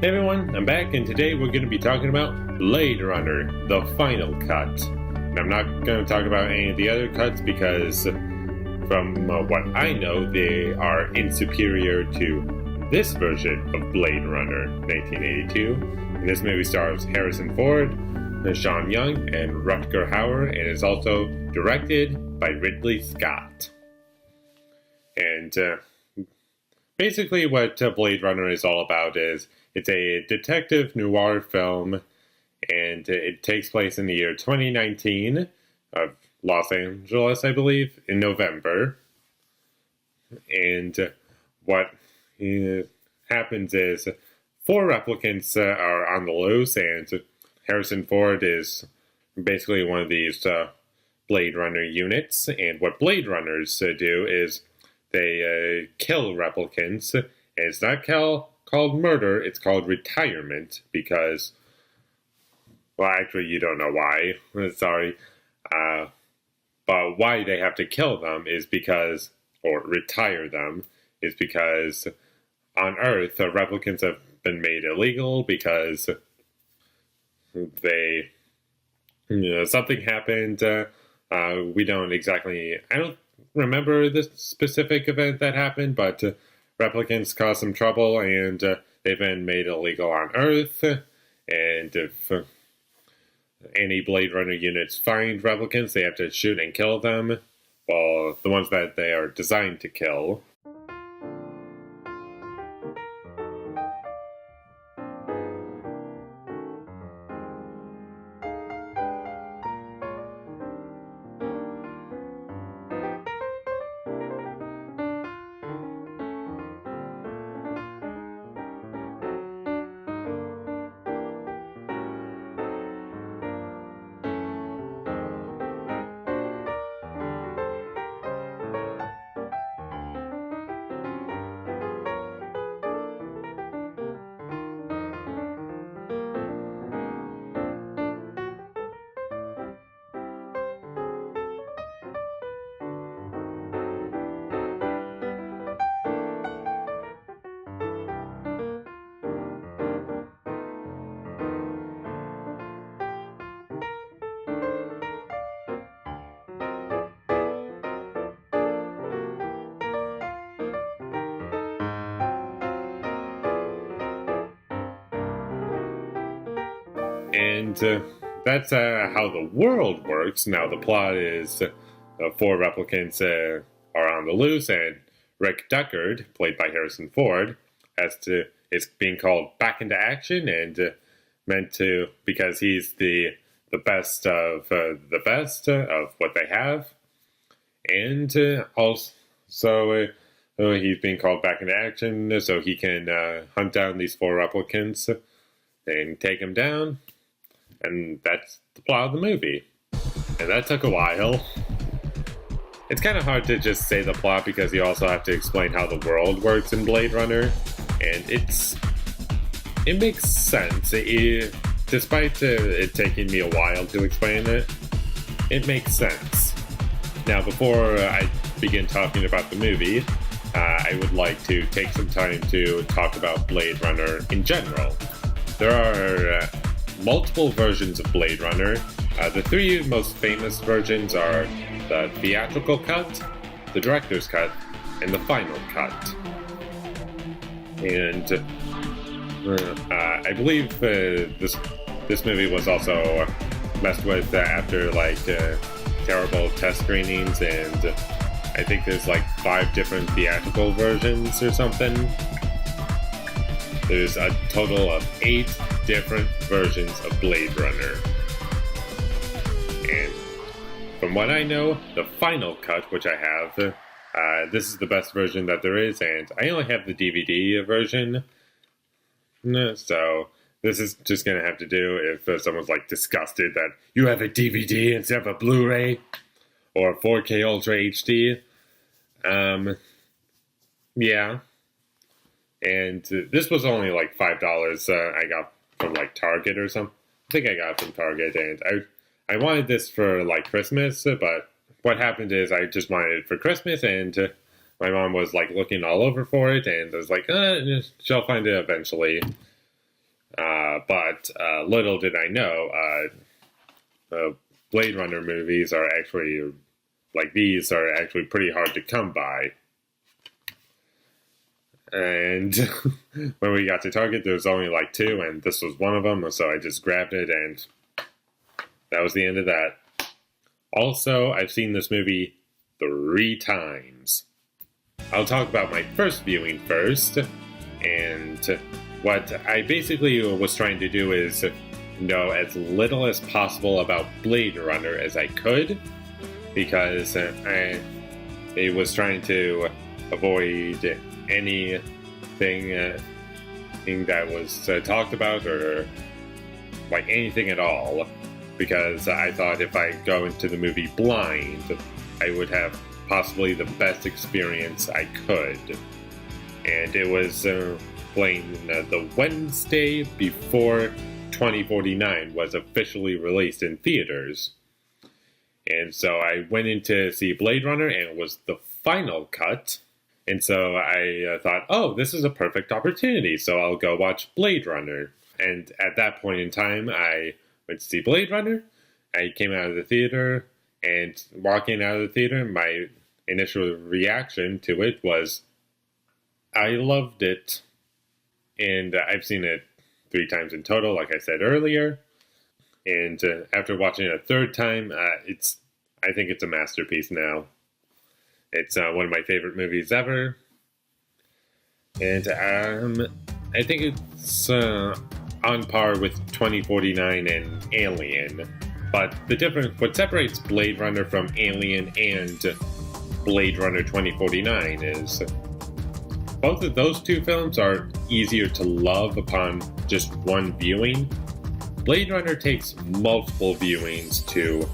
Hey everyone, I'm back, and today we're going to be talking about Blade Runner, the final cut. And I'm not going to talk about any of the other cuts because, from what I know, they are inferior to this version of Blade Runner 1982. And this movie stars Harrison Ford, Sean Young, and Rutger Hauer, and is also directed by Ridley Scott. And basically what Blade Runner is all about is it's a detective noir film, and it takes place in the year 2019 of Los Angeles, I believe, in November. And what happens is 4 replicants are on the loose, and Harrison Ford is basically one of these Blade Runner units. And what Blade Runners do is they kill replicants, and it's not called murder, it's called retirement, because, well, actually, you don't know why, sorry, but why they have to kill them is because, or retire them, is because on Earth, replicants have been made illegal because they, something happened, we don't exactly, I don't remember the specific event that happened, but replicants caused some trouble, and they've been made illegal on Earth. And if any Blade Runner units find replicants, they have to shoot and kill them. Well, the ones that they are designed to kill. And that's how the world works. Now, the plot is 4 replicants are on the loose, and Rick Deckard, played by Harrison Ford, is being called back into action, and meant to, because he's the best of the best of what they have. And also, he's being called back into action so he can hunt down these 4 replicants and take them down. And that's the plot of the movie. And that took a while. It's kind of hard to just say the plot because you also have to explain how the world works in Blade Runner. And it makes sense. Despite it taking me a while to explain it, it makes sense. Now, before I begin talking about the movie, I would like to take some time to talk about Blade Runner in general. There are multiple versions of Blade Runner. The 3 most famous versions are the theatrical cut, the director's cut, and the final cut. And I believe this movie was also messed with after terrible test screenings, and I think there's 5 different theatrical versions or something. There's a total of 8 different versions of Blade Runner. And from what I know, the final cut, which I have, this is the best version that there is, and I only have the DVD version. So this is just going to have to do if someone's disgusted that you have a DVD instead of a Blu-ray or 4K Ultra HD. Yeah. And this was only $5 I got from Target or something. I think I got it from Target, and I wanted this for Christmas, but what happened is I just wanted it for Christmas, and my mom was looking all over for it, and I was she'll find it eventually. But little did I know, Blade Runner movies are actually, like these, are actually pretty hard to come by. And when we got to Target, there was only like 2, and this was one of them, so I just grabbed it, and that was the end of that. Also, I've seen this movie 3 times. I'll talk about my first viewing first, and what I basically was trying to do is know as little as possible about Blade Runner as I could, because I was trying to avoid anything that was talked about, or like anything at all, because I thought if I go into the movie blind, I would have possibly the best experience I could. And it was playing the Wednesday before 2049 was officially released in theaters. And so I went in to see Blade Runner, and it was the final cut. And so I thought, oh, this is a perfect opportunity, so I'll go watch Blade Runner. And at that point in time, I went to see Blade Runner. I came out of the theater, and walking out of the theater, my initial reaction to it was, I loved it. And I've seen it 3 times in total, like I said earlier. And after watching it a 3rd time, I think it's a masterpiece now. It's one of my favorite movies ever. And I think it's on par with 2049 and Alien. But what separates Blade Runner from Alien and Blade Runner 2049 is both of those 2 films are easier to love upon just one viewing. Blade Runner takes multiple viewings to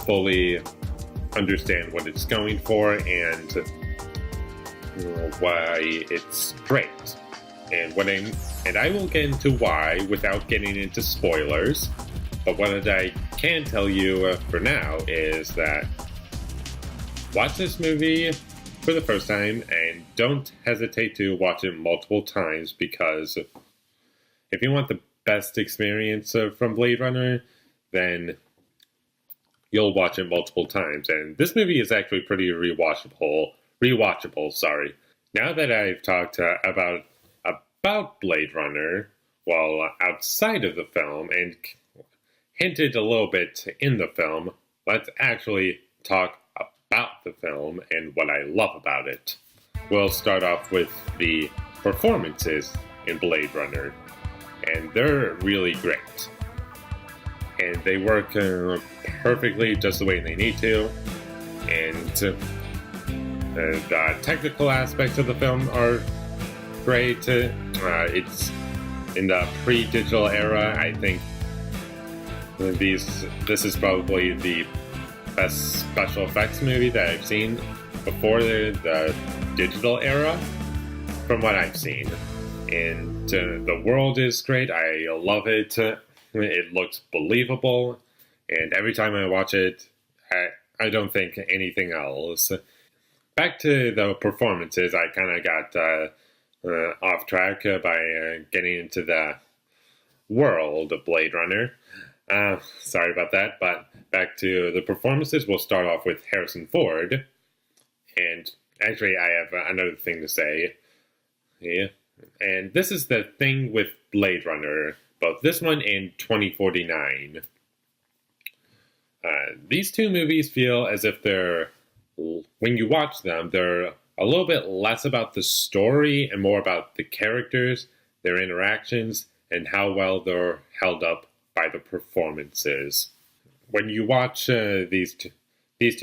fully understand what it's going for and why it's great. And I will get into why without getting into spoilers. But what I can tell you for now is that watch this movie for the first time and don't hesitate to watch it multiple times, because if you want the best experience from Blade Runner, then you'll watch it multiple times. And this movie is actually pretty rewatchable, sorry. Now that I've talked about Blade Runner, well, outside of the film, and hinted a little bit in the film, let's actually talk about the film and what I love about it. We'll start off with the performances in Blade Runner, and they're really great. And they work perfectly just the way they need to, and the technical aspects of the film are great. It's in the pre-digital era. I think this is probably the best special effects movie that I've seen before the digital era, from what I've seen. And the world is great. I love it. It looks believable. And every time I watch it, I don't think anything else. Back to the performances, I kind of got off track by getting into the world of Blade Runner. Sorry about that, but back to the performances. We'll start off with Harrison Ford. And actually, I have another thing to say. Yeah. And this is the thing with Blade Runner, both this one and 2049. These 2 movies feel as if when you watch them, they're a little bit less about the story and more about the characters, their interactions, and how well they're held up by the performances. When you watch these 2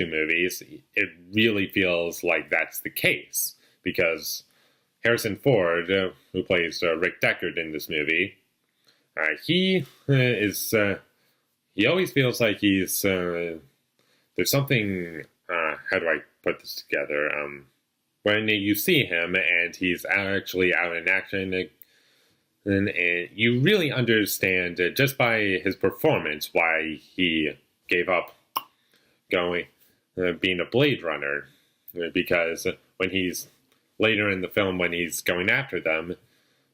movies, it really feels like that's the case, because Harrison Ford, who plays Rick Deckard in this movie, he always feels like he's there's something. How do I put this together? When you see him and he's actually out in action, and you really understand just by his performance why he gave up being a Blade Runner, because when he's later in the film, when he's going after them,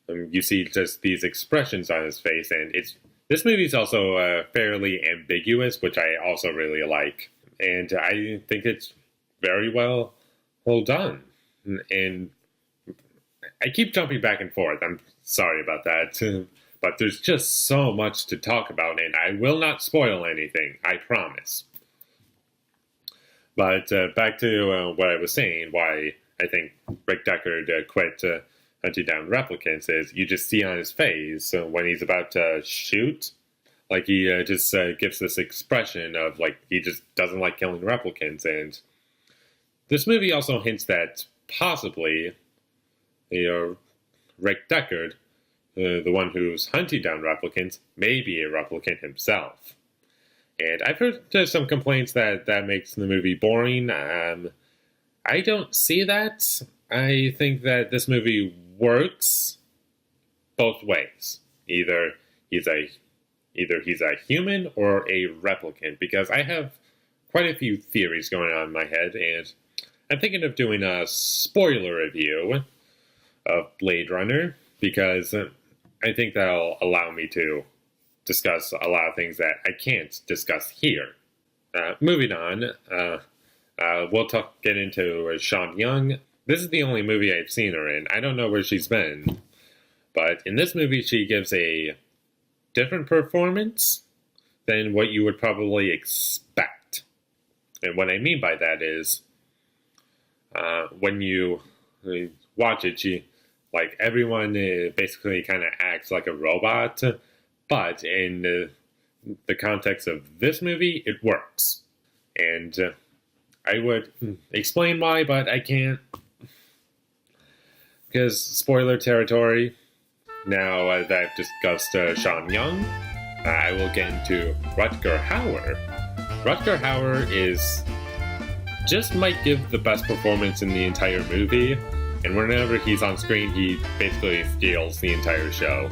You see just these expressions on his face, and this movie's also fairly ambiguous, which I also really like, and I think it's very well done. And I keep jumping back and forth. I'm sorry about that, but there's just so much to talk about, and I will not spoil anything. I promise. But back to what I was saying, why I think Rick Deckard quit hunting down replicants is you just see on his face when he's about to shoot, like he just gives this expression of like he just doesn't like killing replicants. And this movie also hints that possibly, Rick Deckard, the one who's hunting down replicants, may be a replicant himself. And I've heard some complaints that makes the movie boring. I don't see that. I think that this movie works both ways. Either he's a human or a replicant, because I have quite a few theories going on in my head, and I'm thinking of doing a spoiler review of Blade Runner, because I think that'll allow me to discuss a lot of things that I can't discuss here. Moving on, we'll get into Sean Young. This is the only movie I've seen her in. I don't know where she's been, but in this movie she gives a different performance than what you would probably expect. And what I mean by that is, when you watch it, like everyone basically kind of acts like a robot, but in the context of this movie, it works. And I would explain why, but I can't, because spoiler territory. Now that I've discussed Sean Young, I will get into Rutger Hauer. Rutger Hauer just might give the best performance in the entire movie, and whenever he's on screen, he basically steals the entire show.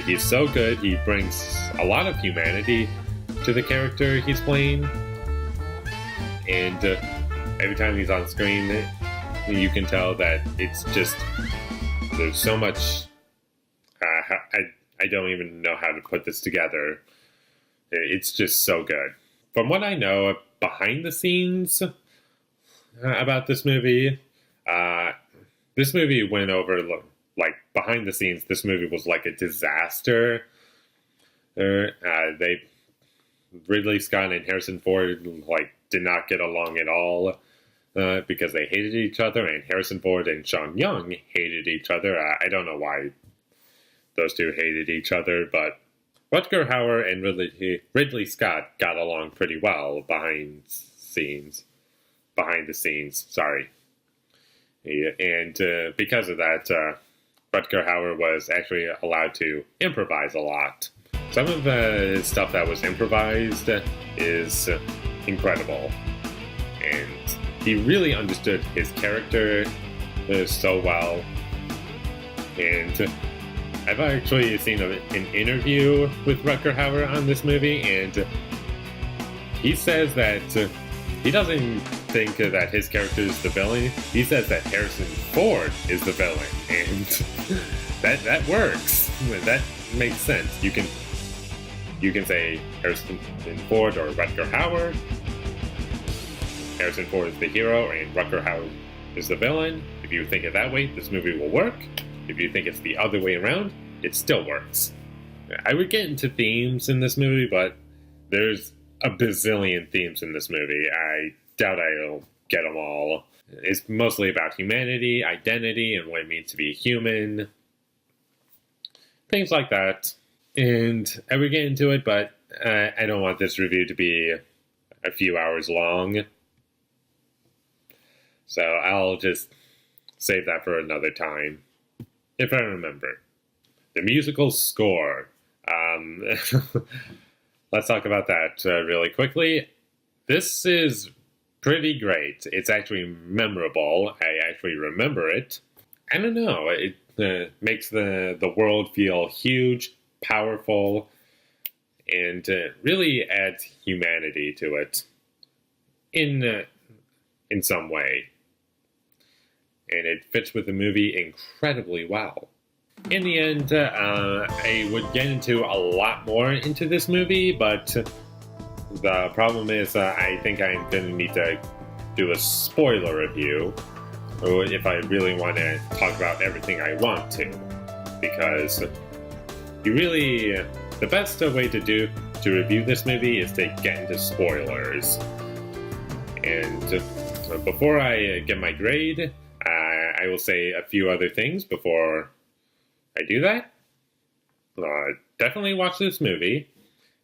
He's so good, he brings a lot of humanity to the character he's playing, and every time he's on screen, you can tell that it's just, there's so much, I don't even know how to put this together. It's just so good. From what I know behind the scenes about this movie went over, like, behind the scenes, this movie was like a disaster. Ridley Scott and Harrison Ford, like, did not get along at all, because they hated each other, and Harrison Ford and Sean Young hated each other. I don't know why those two hated each other, but Rutger Hauer and Ridley Scott got along pretty well behind the scenes, sorry. Yeah, and because of that, Rutger Hauer was actually allowed to improvise a lot. Some of the stuff that was improvised is incredible, and he really understood his character so well. And I've actually seen an interview with Rutger Hauer on this movie, and he says that he doesn't think that his character is the villain. He says that Harrison Ford is the villain, and that works. That makes sense. You can say Harrison Ford or Rutger Hauer. Harrison Ford is the hero, and Rutger Hauer is the villain. If you think it that way, this movie will work. If you think it's the other way around, it still works. I would get into themes in this movie, but there's a bazillion themes in this movie. I doubt I'll get them all. It's mostly about humanity, identity, and what it means to be human. Things like that. And I would get into it, but I don't want this review to be a few hours long. So I'll just save that for another time, if I remember. The musical score. Let's talk about that really quickly. This is pretty great. It's actually memorable. I actually remember it. I don't know. It makes the world feel huge, powerful, and really adds humanity to it in some way. And it fits with the movie incredibly well. in the end, I would get into a lot more into this movie, but the problem is I think I'm going to need to do a spoiler review if I really want to talk about everything I want to, because the best way to review this movie is to get into spoilers. And before I get my grade, I will say a few other things before I do that. Definitely watch this movie,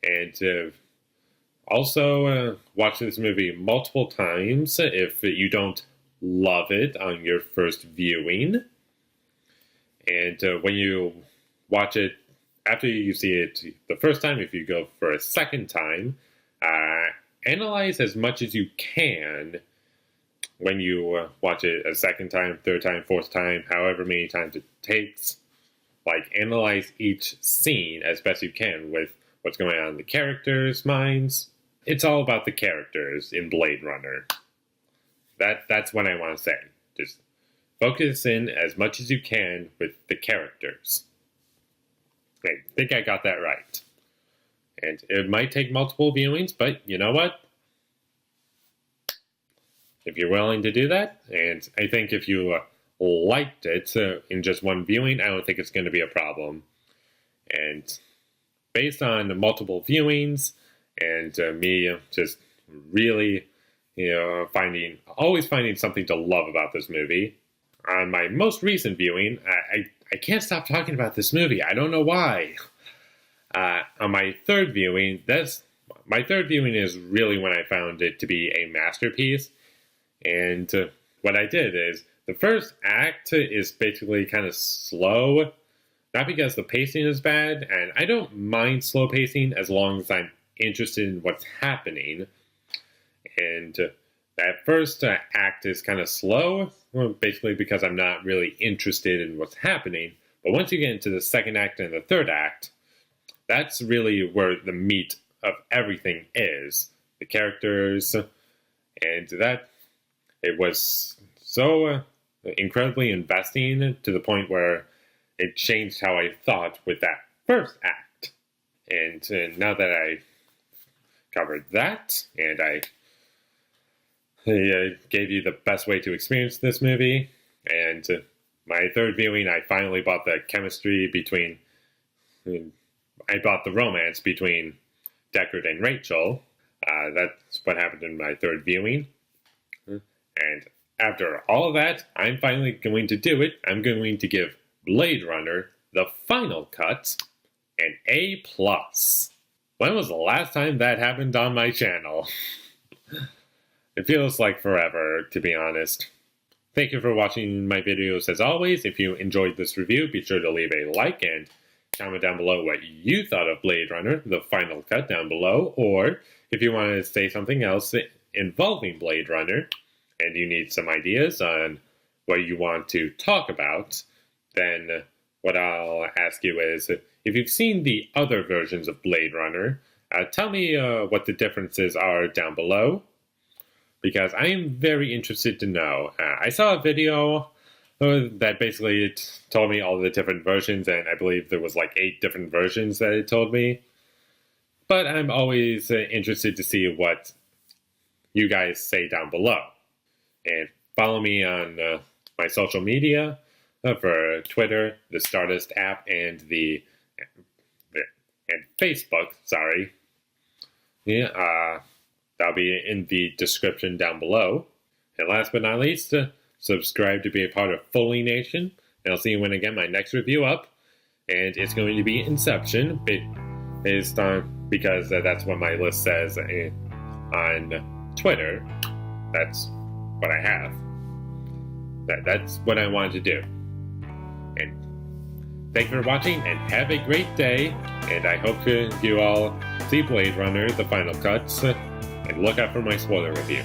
and also watch this movie multiple times if you don't love it on your first viewing. And when you watch it, after you see it the first time, if you go for a second time, analyze as much as you can when you watch it a second time, third time, fourth time, however many times it takes. Like, analyze each scene as best you can with what's going on in the characters' minds. It's all about the characters in Blade Runner. That's what I want to say. Just focus in as much as you can with the characters. I think I got that right. And it might take multiple viewings, but you know what? If you're willing to do that, and I think if you liked it in just one viewing, I don't think it's going to be a problem. And based on multiple viewings and me just really, always finding something to love about this movie, on my most recent viewing, I can't stop talking about this movie. I don't know why. On my third viewing, my third viewing is really when I found it to be a masterpiece. And what I did is, the first act is basically kind of slow, not because the pacing is bad, and I don't mind slow pacing as long as I'm interested in what's happening. And that first act is kind of slow, basically because I'm not really interested in what's happening. But once you get into the second act and the third act, that's really where the meat of everything is. The characters, and that it was so incredibly investing to the point where it changed how I thought with that first act. And now that I covered that, and I gave you the best way to experience this movie, and my third viewing, I finally bought the chemistry between, I bought the romance between Deckard and Rachel. That's what happened in my third viewing. And after all of that, I'm finally going to do it. I'm going to give Blade Runner, the final cut, an A+. When was the last time that happened on my channel? It feels like forever, to be honest. Thank you for watching my videos as always. If you enjoyed this review, be sure to leave a like and comment down below what you thought of Blade Runner, the final cut down below. Or if you want to say something else involving Blade Runner, and you need some ideas on what you want to talk about, then what I'll ask you is, if you've seen the other versions of Blade Runner, tell me what the differences are down below, because I am very interested to know. I saw a video that basically told me all the different versions, and I believe there was like 8 different versions that it told me. But I'm always interested to see what you guys say down below. And follow me on my social media for Twitter, the Stardust app, and and Facebook. Sorry, yeah, that'll be in the description down below. And last but not least, subscribe to be a part of Foley Nation. And I'll see you when I get my next review up, and it's going to be Inception, based on because that's what my list says on Twitter. That's what I have. That's what I wanted to do. And thank you for watching, and have a great day. And I hope you all see Blade Runner, the final cuts, and look out for my spoiler review.